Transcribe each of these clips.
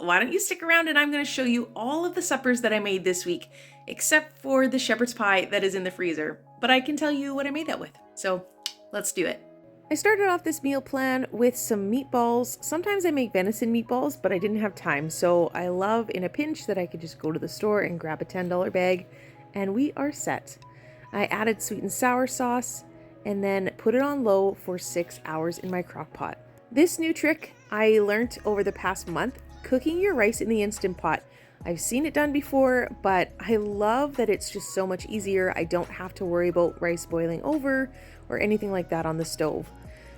why don't you stick around and I'm going to show you all of the suppers that I made this week, except for the shepherd's pie that is in the freezer. But I can tell you what I made that with. So let's do it. I started off this meal plan with some meatballs. Sometimes I make venison meatballs, but I didn't have time. So I love in a pinch that I could just go to the store and grab a $10 bag and we are set. I added sweet and sour sauce and then put it on low for 6 hours in my crock pot. This new trick I learned over the past month, cooking your rice in the Instant Pot. I've seen it done before, but I love that it's just so much easier. I don't have to worry about rice boiling over or anything like that on the stove.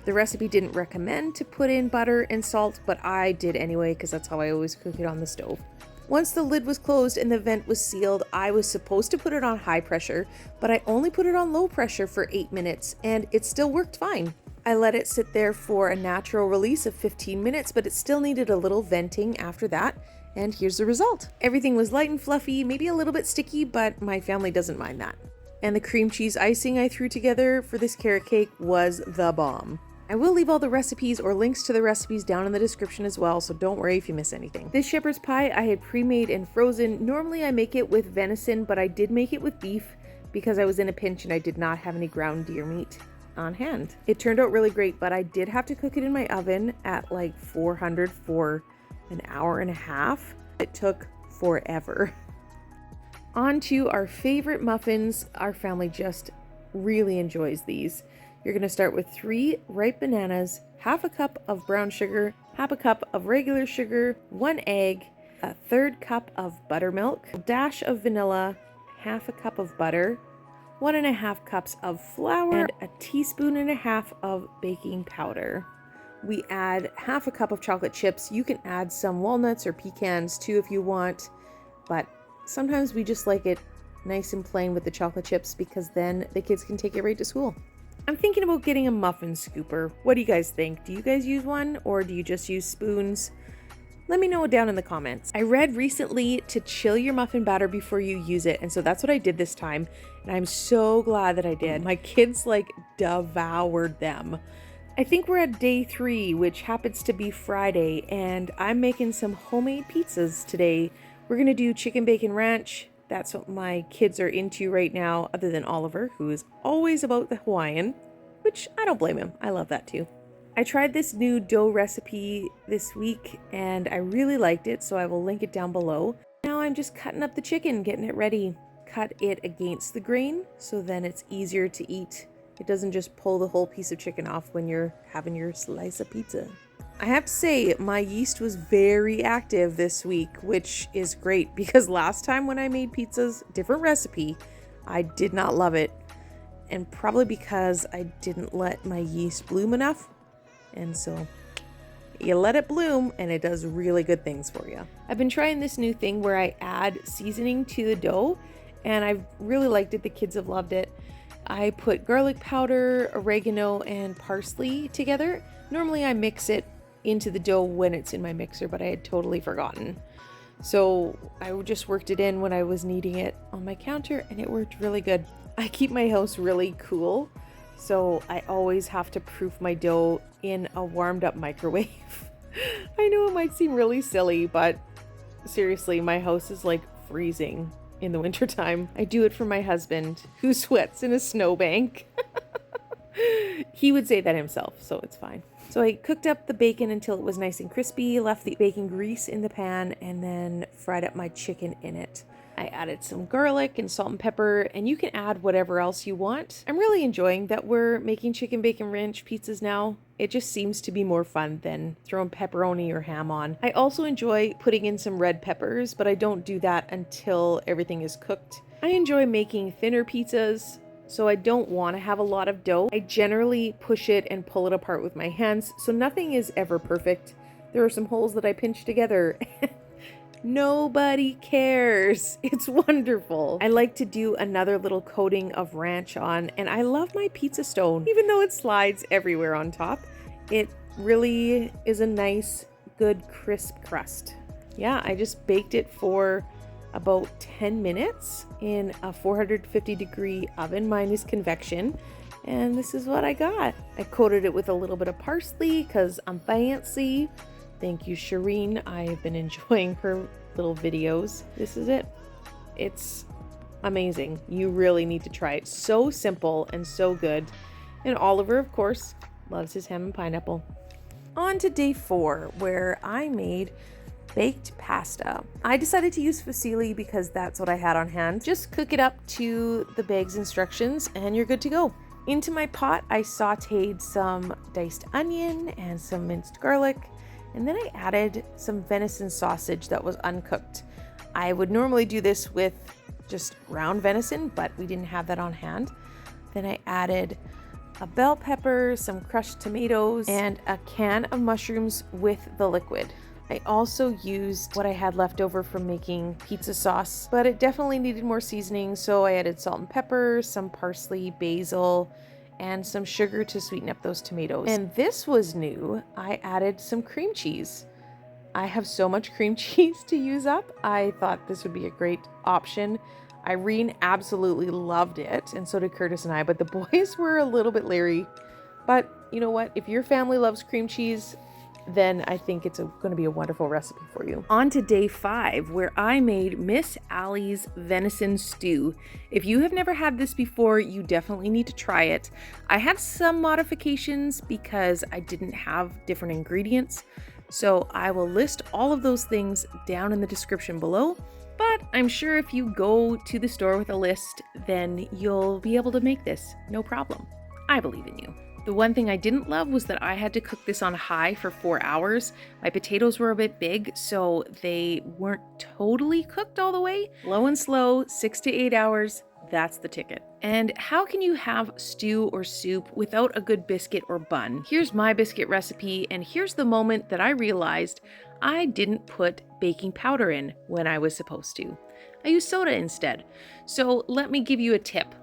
The recipe didn't recommend to put in butter and salt, but I did anyway because that's how I always cook it on the stove. Once the lid was closed and the vent was sealed, I was supposed to put it on high pressure, but I only put it on low pressure for 8 minutes and it still worked fine. I let it sit there for a natural release of 15 minutes, but it still needed a little venting after that. And here's the result. Everything was light and fluffy, maybe a little bit sticky, but my family doesn't mind that. And the cream cheese icing I threw together for this carrot cake was the bomb. I will leave all the recipes or links to the recipes down in the description as well, so don't worry if you miss anything. This shepherd's pie I had pre-made and frozen. Normally I make it with venison, but I did make it with beef because I was in a pinch and I did not have any ground deer meat on hand. It turned out really great, but I did have to cook it in my oven at like 400 for an hour and a half. It took forever. On to our favorite muffins. Our family just really enjoys these. You're going to start with 3 ripe bananas, half a cup of brown sugar, half a cup of regular sugar, 1 egg, a 1/3 cup of buttermilk, a dash of vanilla, half a cup of butter, 1.5 cups of flour, and a 1.5 teaspoons of baking powder. We add half a cup of chocolate chips. You can add some walnuts or pecans too if you want, but sometimes we just like it nice and plain with the chocolate chips because then the kids can take it right to school. I'm thinking about getting a muffin scooper. What do you guys think? Do you guys use one or do you just use spoons? Let me know down in the comments. I read recently to chill your muffin batter before you use it, and so that's what I did this time, and I'm so glad that I did. My kids like devoured them. I think we're at day 3, which happens to be Friday, and I'm making some homemade pizzas today. We're gonna do chicken bacon ranch. That's what my kids are into right now, other than Oliver, who is always about the Hawaiian, which I don't blame him. I love that too. I tried this new dough recipe this week and I really liked it, so I will link it down below. Now I'm just cutting up the chicken, getting it ready. Cut it against the grain so then it's easier to eat. It doesn't just pull the whole piece of chicken off when you're having your slice of pizza. I have to say, my yeast was very active this week, which is great because last time when I made pizzas, different recipe, I did not love it. And probably because I didn't let my yeast bloom enough. And so you let it bloom and it does really good things for you. I've been trying this new thing where I add seasoning to the dough and I've really liked it. The kids have loved it. I put garlic powder, oregano, and parsley together. Normally I mix it into the dough when it's in my mixer, but I had totally forgotten. So I just worked it in when I was kneading it on my counter and it worked really good. I keep my house really cool, so I always have to proof my dough in a warmed up microwave. I know it might seem really silly, but seriously, my house is like freezing in the wintertime. I do it for my husband who sweats in a snowbank. He would say that himself, so it's fine. So I cooked up the bacon until it was nice and crispy, left the bacon grease in the pan, and then fried up my chicken in it. I added some garlic and salt and pepper, and you can add whatever else you want. I'm really enjoying that we're making chicken bacon ranch pizzas now. It just seems to be more fun than throwing pepperoni or ham on. I also enjoy putting in some red peppers, but I don't do that until everything is cooked. I enjoy making thinner pizzas, so I don't want to have a lot of dough. I generally push it and pull it apart with my hands, so nothing is ever perfect. There are some holes that I pinch together. Nobody cares. It's wonderful. I like to do another little coating of ranch on, and I love my pizza stone. Even though it slides everywhere on top, it really is a nice, good, crisp crust. Yeah, I just baked it for about 10 minutes in a 450-degree oven. Mine is convection, and this is what I got. I coated it with a little bit of parsley because I'm fancy. Thank you, Shireen. I've been enjoying her little videos. This is it. It's amazing. You really need to try it. So simple and so good. And Oliver, of course, loves his ham and pineapple. On to day 4, where I made baked pasta. I decided to use fusilli because that's what I had on hand. Just cook it up to the bag's instructions and you're good to go. Into my pot, I sauteed some diced onion and some minced garlic, and then I added some venison sausage that was uncooked. I would normally do this with just ground venison, but we didn't have that on hand. Then I added a bell pepper, some crushed tomatoes, and a can of mushrooms with the liquid. I also used what I had left over from making pizza sauce, but it definitely needed more seasoning, so I added salt and pepper, some parsley, basil, and some sugar to sweeten up those tomatoes. And this was new. I added some cream cheese. I have so much cream cheese to use up. I thought this would be a great option. Irene absolutely loved it, and so did Curtis and I, but the boys were a little bit leery. But you know what? If your family loves cream cheese, then I think it's going to be a wonderful recipe for you. On to day 5, where I made Miss Allie's Venison Stew. If you have never had this before, you definitely need to try it. I had some modifications because I didn't have different ingredients, so I will list all of those things down in the description below. But I'm sure if you go to the store with a list, then you'll be able to make this, no problem. I believe in you. The one thing I didn't love was that I had to cook this on high for 4 hours. My potatoes were a bit big, so they weren't totally cooked all the way. Low and slow, 6 to 8 hours, that's the ticket. And how can you have stew or soup without a good biscuit or bun? Here's my biscuit recipe, and here's the moment that I realized I didn't put baking powder in when I was supposed to. I used soda instead. So let me give you a tip.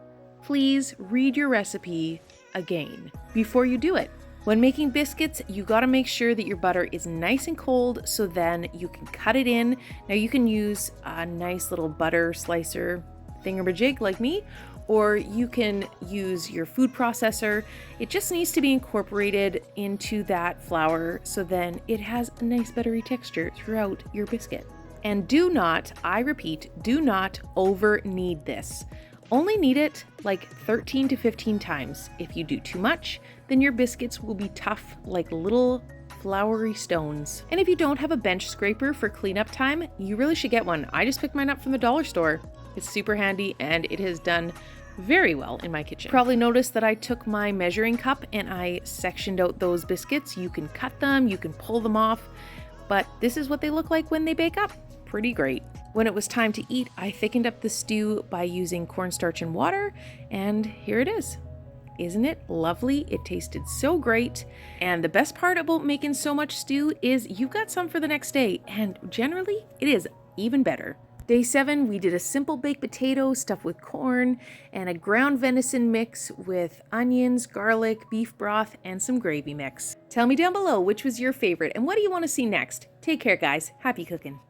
Please read your recipe again before you do it. When making biscuits, you got to make sure that your butter is nice and cold so then you can cut it in. Now you can use a nice little butter slicer thingamajig like me, or you can use your food processor. It just needs to be incorporated into that flour so then it has a nice buttery texture throughout your biscuit. And do not, I repeat, do not over knead this. Only knead it like 13 to 15 times. If you do too much, then your biscuits will be tough like little floury stones. And if you don't have a bench scraper for cleanup time, you really should get one. I just picked mine up from the dollar store. It's super handy and it has done very well in my kitchen. Probably noticed that I took my measuring cup and I sectioned out those biscuits. You can cut them, you can pull them off, but this is what they look like when they bake up. Pretty great. When it was time to eat, I thickened up the stew by using cornstarch and water, and here it is. Isn't it lovely? It tasted so great. And the best part about making so much stew is you've got some for the next day, and generally it is even better. Day 7, we did a simple baked potato stuffed with corn and a ground venison mix with onions, garlic, beef broth, and some gravy mix. Tell me down below which was your favorite and what do you want to see next. Take care, guys. Happy cooking.